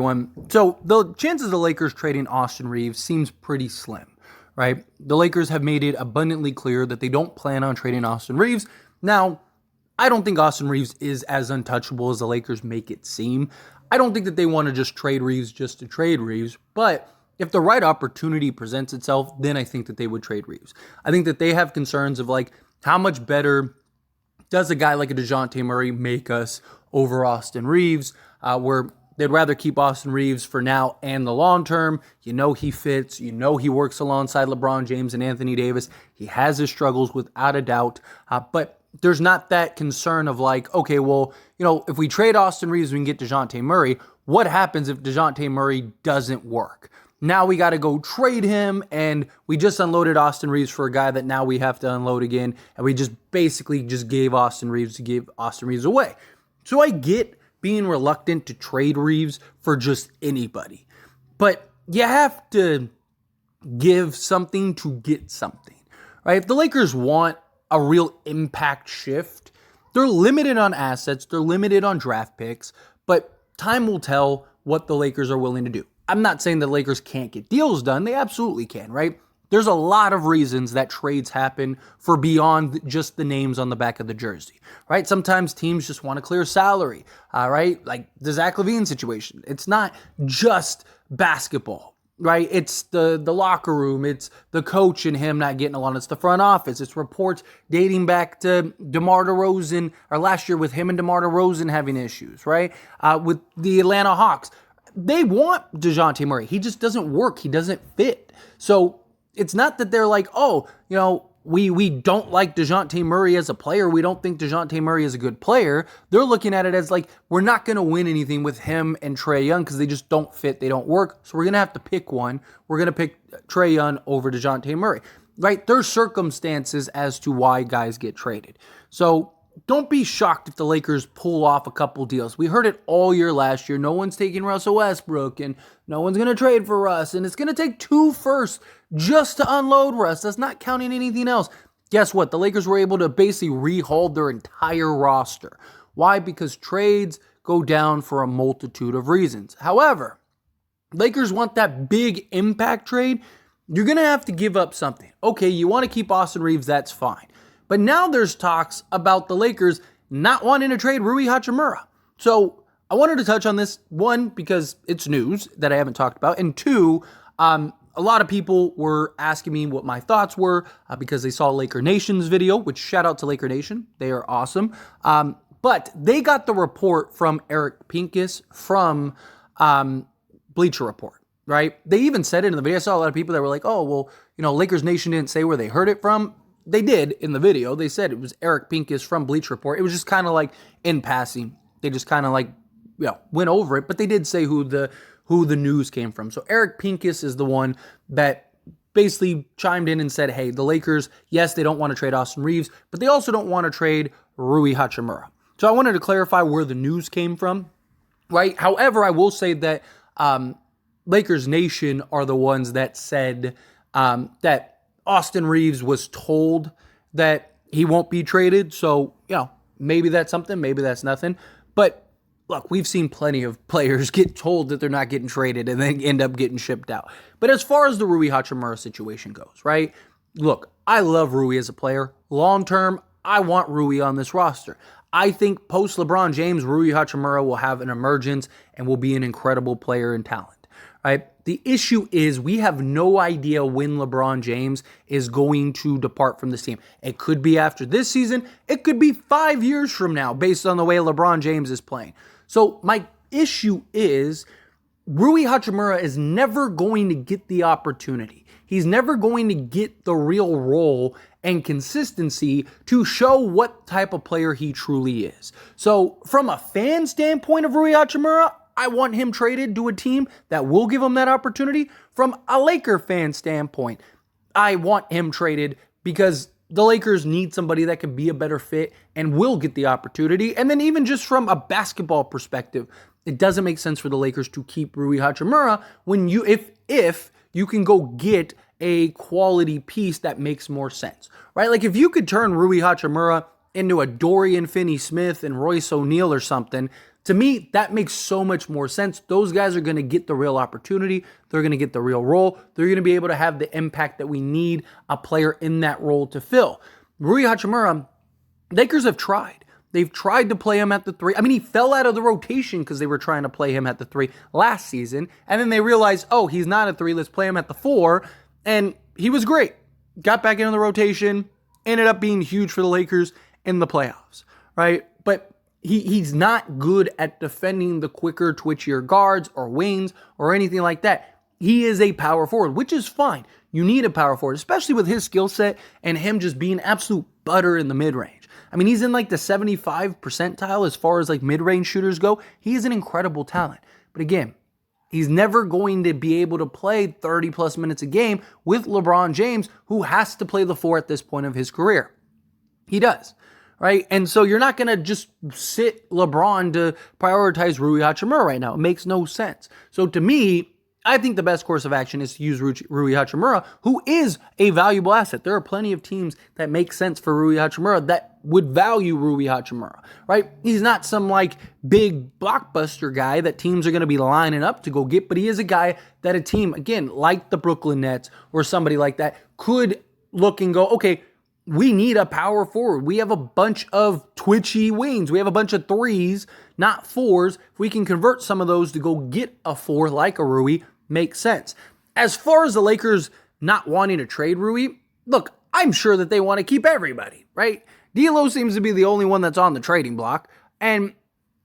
everyone. So the chances of the Lakers trading Austin Reaves seems pretty slim, right? The Lakers have made it abundantly clear that they don't plan on trading Austin Reaves. Now, I don't think Austin Reaves is as untouchable as the Lakers make it seem. I don't think that they want to just trade Reaves just to trade Reaves, but if the right opportunity presents itself, then I think that they would trade Reaves. I think that they have concerns of like, how much better does a guy like a DeJounte Murray make us over Austin Reaves, where they'd rather keep Austin Reaves for now and the long term. You know he fits. You know he works alongside LeBron James and Anthony Davis. He has his struggles without a doubt, but there's not that concern of like, okay, well, you know, if we trade Austin Reaves, we can get DeJounte Murray. What happens if DeJounte Murray doesn't work? Now we got to go trade him, and we just unloaded Austin Reaves for a guy that now we have to unload again, and we just basically just gave Austin Reaves to give Austin Reaves away. So I get being reluctant to trade Reaves for just anybody, but you have to give something to get something, right? If the Lakers want a real impact shift, they're limited on assets, they're limited on draft picks, but time will tell what the Lakers are willing to do. I'm not saying the Lakers can't get deals done. They absolutely can, right? There's a lot of reasons that trades happen for beyond just the names on the back of the jersey, right? Sometimes teams just want to clear salary, right? Like the Zach LaVine situation. It's not just basketball, right? It's the locker room. It's the coach and him not getting along. It's the front office. It's reports dating back to DeMar DeRozan, or last year with him and DeMar DeRozan having issues, right? With the Atlanta Hawks. They want DeJounte Murray. He just doesn't work. He doesn't fit. So it's not that they're like, oh, you know, we don't like DeJounte Murray as a player. We don't think DeJounte Murray is a good player. They're looking at it as like, we're not going to win anything with him and Trae Young because they just don't fit. They don't work. So we're going to have to pick one. We're going to pick Trae Young over DeJounte Murray, right? There's circumstances as to why guys get traded. So don't be shocked if the Lakers pull off a couple deals. We heard it all year last year. No one's taking Russell Westbrook, and no one's going to trade for Russ, and it's going to take 2 firsts just to unload Russ. That's not counting anything else. Guess what? The Lakers were able to basically rehaul their entire roster. Why? Because trades go down for a multitude of reasons. However, Lakers want that big impact trade. You're going to have to give up something. Okay, you want to keep Austin Reaves, that's fine. But now there's talks about the Lakers not wanting to trade Rui Hachimura. So I wanted to touch on this, one, because it's news that I haven't talked about, and two, a lot of people were asking me what my thoughts were because they saw Laker Nation's video, which shout out to Laker Nation. They are awesome. But they got the report from Eric Pincus from Bleacher Report, right? They even said it in the video. I saw a lot of people that were like, oh, well, you know, Lakers Nation didn't say where they heard it from. They did in the video. They said it was Eric Pincus from Bleacher Report. It was just kind of like in passing. They just kind of like, you know, went over it, but they did say who the news came from. So Eric Pincus is the one that basically chimed in and said, hey, the Lakers, yes, they don't want to trade Austin Reaves, but they also don't want to trade Rui Hachimura. So I wanted to clarify where the news came from, right? However, I will say that Lakers Nation are the ones that said that Austin Reaves was told that he won't be traded. So, you know, maybe that's something, maybe that's nothing. But look, we've seen plenty of players get told that they're not getting traded and then end up getting shipped out. But as far as the Rui Hachimura situation goes, right? Look, I love Rui as a player. Long term, I want Rui on this roster. I think post LeBron James, Rui Hachimura will have an emergence and will be an incredible player and talent. Right? The issue is we have no idea when LeBron James is going to depart from this team. It could be after this season. It could be 5 years from now based on the way LeBron James is playing. So my issue is Rui Hachimura is never going to get the opportunity. He's never going to get the real role and consistency to show what type of player he truly is. So from a fan standpoint of Rui Hachimura, I want him traded to a team that will give him that opportunity. From a Laker fan standpoint, I want him traded because the Lakers need somebody that can be a better fit and will get the opportunity. And then even just from a basketball perspective, it doesn't make sense for the Lakers to keep Rui Hachimura when if you can go get a quality piece that makes more sense, right? Like if you could turn Rui Hachimura into a Dorian Finney-Smith and Royce O'Neal or something, To me, that makes so much more sense. Those guys are going to get the real opportunity. They're going to get the real role. They're going to be able to have the impact that we need a player in that role to fill. Rui Hachimura, Lakers have tried. They've tried to play him at the 3. I mean, he fell out of the rotation because they were trying to play him at the 3 last season. And then they realized, oh, he's not a 3. Let's play him at the 4. And he was great. Got back into the rotation. Ended up being huge for the Lakers in the playoffs, right? But he's not good at defending the quicker, twitchier guards or wings or anything like that. He is a power forward, which is fine. You need a power forward, especially with his skill set and him just being absolute butter in the mid-range. I mean, he's in like the 75 percentile as far as like mid-range shooters go. He is an incredible talent. But again, he's never going to be able to play 30 plus minutes a game with LeBron James, who has to play the 4 at this point of his career. He does. Right? And so you're not going to just sit LeBron to prioritize Rui Hachimura right now. It makes no sense. So to me, I think the best course of action is to use Rui Hachimura, who is a valuable asset. There are plenty of teams that make sense for Rui Hachimura that would value Rui Hachimura, right? He's not some like big blockbuster guy that teams are going to be lining up to go get, but he is a guy that a team, again, like the Brooklyn Nets or somebody like that, could look and go, okay, we need a power forward. We have a bunch of twitchy wings. We have a bunch of 3s, not 4s. If we can convert some of those to go get a 4 like a Rui, makes sense. As far as the Lakers not wanting to trade Rui, look, I'm sure that they want to keep everybody, right? D'Lo seems to be the only one that's on the trading block. And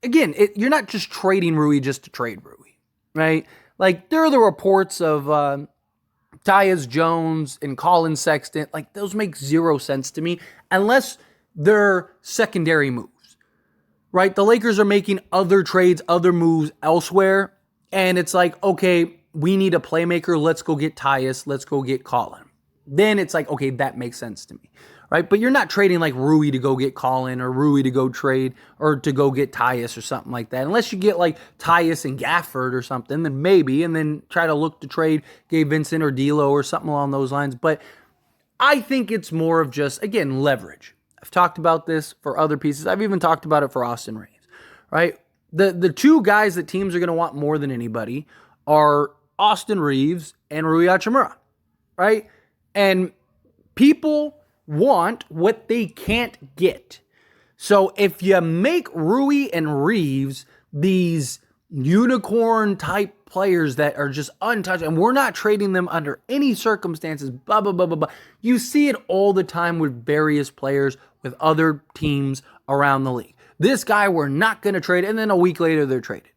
again, you're not just trading Rui just to trade Rui, right? Like, there are the reports of Tyus Jones and Colin Sexton. Like, those make zero sense to me unless they're secondary moves, right? The Lakers are making other trades, other moves elsewhere, and it's like, okay, we need a playmaker. Let's go get Tyus. Let's go get Colin. Then it's like, okay, that makes sense to me, right? But you're not trading like Rui to go get Colin or Rui to go trade or to go get Tyus or something like that. Unless you get like Tyus and Gafford or something, then maybe, and then try to look to trade Gabe Vincent or D'Lo or something along those lines. But I think it's more of just, again, leverage. I've talked about this for other pieces. I've even talked about it for Austin Reaves, right? The 2 guys that teams are going to want more than anybody are Austin Reaves and Rui Hachimura, right? And people want what they can't get. So if you make Rui and Reaves these unicorn type players that are just untouched, and we're not trading them under any circumstances, blah, blah, blah, blah, blah. You see it all the time with various players, with other teams around the league. This guy we're not going to trade, and then a week later they're traded.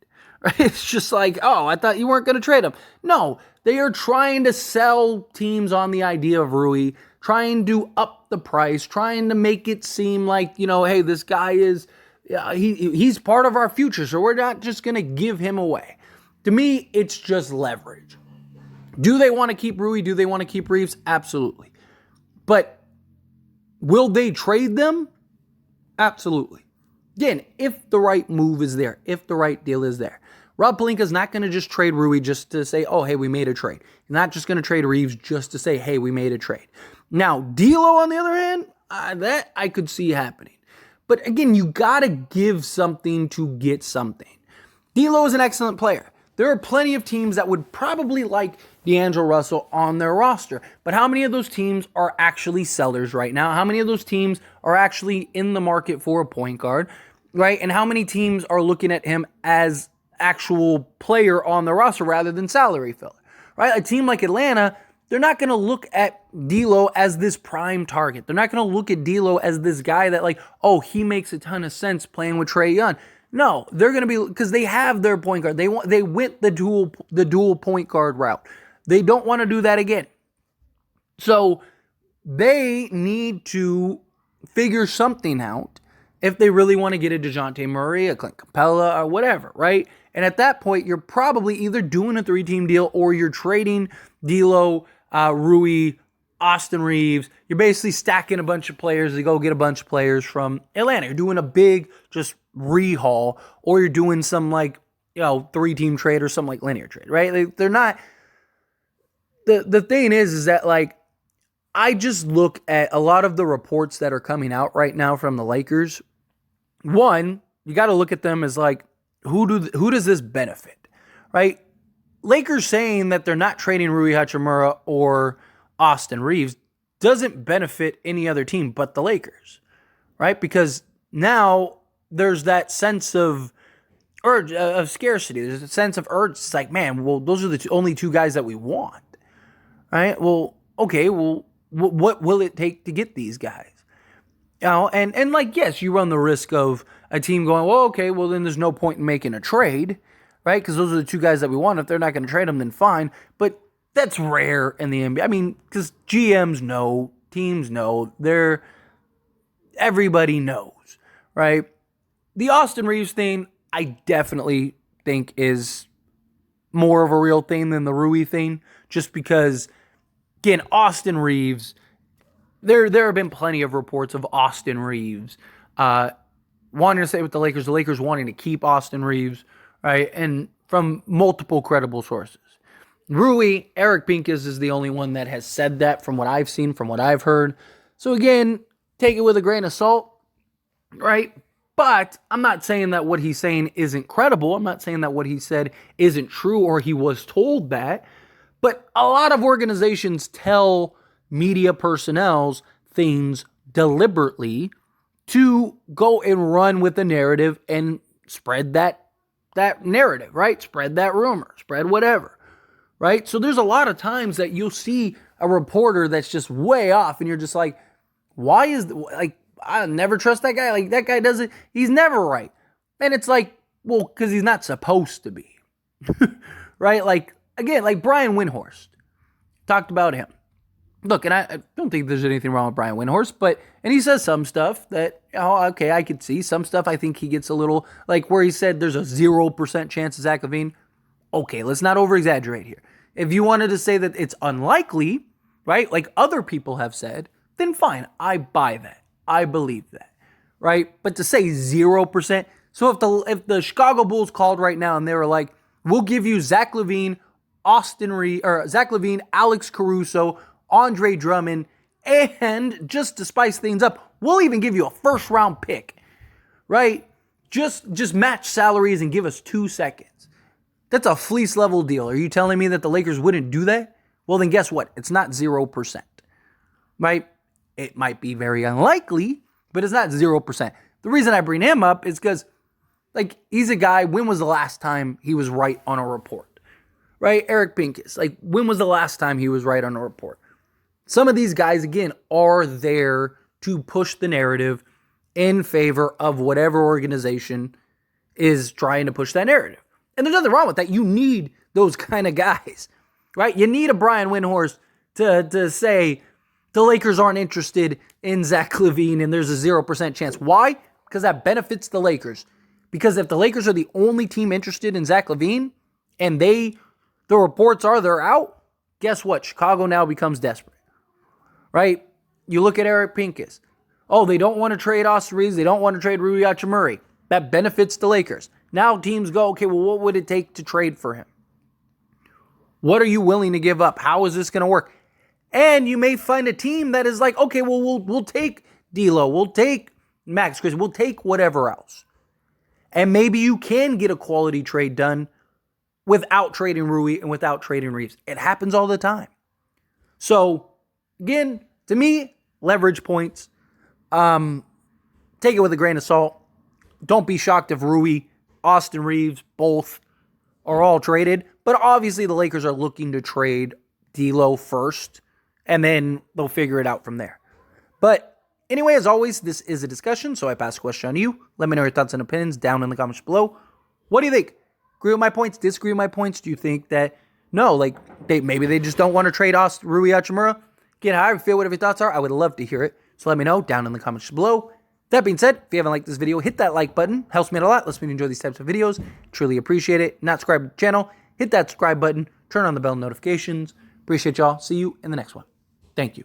Right? It's just like, oh, I thought you weren't going to trade him. No, they are trying to sell teams on the idea of Rui, trying to up the price, trying to make it seem like, you know, hey, this guy is, he's part of our future, so we're not just going to give him away. To me, it's just leverage. Do they want to keep Rui? Do they want to keep Reaves? Absolutely. But will they trade them? Absolutely. Again, if the right move is there, if the right deal is there. Rob Pelinka's not going to just trade Rui just to say, oh, hey, we made a trade. He's not just going to trade Reaves just to say, hey, we made a trade. Now, D'Lo, on the other hand, that I could see happening. But again, you got to give something to get something. D'Lo is an excellent player. There are plenty of teams that would probably like D'Angelo Russell on their roster. But how many of those teams are actually sellers right now? How many of those teams are actually in the market for a point guard, right? And how many teams are looking at him as actual player on the roster rather than salary filler, right? A team like Atlanta, they're not going to look at D'Lo as this prime target. They're not going to look at D'Lo as this guy that like, oh, he makes a ton of sense playing with Trae Young. No, they're going to be, because they have their point guard. They went the dual point guard route. They don't want to do that again. So they need to figure something out if they really want to get a DeJounte Murray, a Clint Capella, or whatever, right? And at that point, you're probably either doing a 3-team deal or you're trading D'Lo, Rui, Austin Reaves. You're basically stacking a bunch of players to go get a bunch of players from Atlanta. You're doing a big just rehaul, or you're doing some like, 3-team trade or some like linear trade, right? They're not. The thing is that like, I just look at a lot of the reports that are coming out right now from the Lakers. One, you got to look at them as like, who does this benefit, right? Lakers saying that they're not trading Rui Hachimura or Austin Reaves doesn't benefit any other team but the Lakers, right? Because now there's that sense of urge, of scarcity. There's a sense of urge. It's like, man, well, those are the only two guys that we want, right? Well, okay, well, what will it take to get these guys? You know, and like, yes, you run the risk of a team going, well, okay, well, then there's no point in making a trade, right? Because those are the two guys that we want. If they're not going to trade them, then fine. But that's rare in the NBA. I mean, because GMs know, teams know, everybody knows, right? The Austin Reaves thing, I definitely think is more of a real thing than the Rui thing, just because, again, Austin Reaves, there have been plenty of reports of Austin Reaves wanting to stay with the Lakers wanting to keep Austin Reaves, right? And from multiple credible sources. Rui, Eric Pincus is the only one that has said that from what I've seen, from what I've heard. So again, take it with a grain of salt, right? But I'm not saying that what he's saying isn't credible. I'm not saying that what he said isn't true or he was told that. But a lot of organizations tell media personnel things deliberately to go and run with the narrative and spread that narrative, right? Spread that rumor, spread whatever, right? So there's a lot of times that you'll see a reporter that's just way off and you're just like, why is, like, I never trust that guy. Like, that guy doesn't, he's never right. And it's like, well, because he's not supposed to be, right? Like, again, like Brian Windhorst, talked about him. Look, and I don't think there's anything wrong with Brian Windhorst, and he says some stuff that, oh, okay, I could see. Some stuff I think he gets a little, like where he said there's a 0% chance of Zach LaVine. Okay, let's not over-exaggerate here. If you wanted to say that it's unlikely, right, like other people have said, then fine, I buy that. I believe that, right? But to say 0%, so if the Chicago Bulls called right now and they were like, we'll give you Zach LaVine, Zach LaVine, Alex Caruso, Andre Drummond, and just to spice things up, we'll even give you a first-round pick, right? Just match salaries and give us 2 seconds. That's a fleece-level deal. Are you telling me that the Lakers wouldn't do that? Well, then guess what? It's not 0%, right? It might be very unlikely, but it's not 0%. The reason I bring him up is because, like, he's a guy, when was the last time he was right on a report? Right? Eric Pincus, like, when was the last time he was right on a report? Some of these guys, again, are there to push the narrative in favor of whatever organization is trying to push that narrative. And there's nothing wrong with that. You need those kind of guys, right? You need a Brian Windhorst to say the Lakers aren't interested in Zach LaVine and there's a 0% chance. Why? Because that benefits the Lakers. Because if the Lakers are the only team interested in Zach LaVine and the reports are they're out, guess what? Chicago now becomes desperate. Right? You look at Eric Pincus. Oh, they don't want to trade Austin Reaves. They don't want to trade Rui Hachimura. That benefits the Lakers. Now teams go, okay, well, what would it take to trade for him? What are you willing to give up? How is this going to work? And you may find a team that is like, okay, well, we'll take D'Lo. We'll take Max Chris. We'll take whatever else. And maybe you can get a quality trade done without trading Rui and without trading Reaves. It happens all the time. So, again, to me, leverage points. Take it with a grain of salt. Don't be shocked if Rui, Austin Reaves, both are all traded. But obviously the Lakers are looking to trade D'Lo first, and then they'll figure it out from there. But anyway, as always, this is a discussion, so I pass the question on to you. Let me know your thoughts and opinions down in the comments below. What do you think? Agree with my points? Disagree with my points? Do you think that, no, like, maybe they just don't want to trade Rui Hachimura? Again, however you feel, whatever your thoughts are, I would love to hear it. So let me know down in the comments below. That being said, if you haven't liked this video, hit that like button. Helps me out a lot. Lets me enjoy these types of videos. Truly appreciate it. Not subscribed to the channel, hit that subscribe button. Turn on the bell notifications. Appreciate y'all. See you in the next one. Thank you.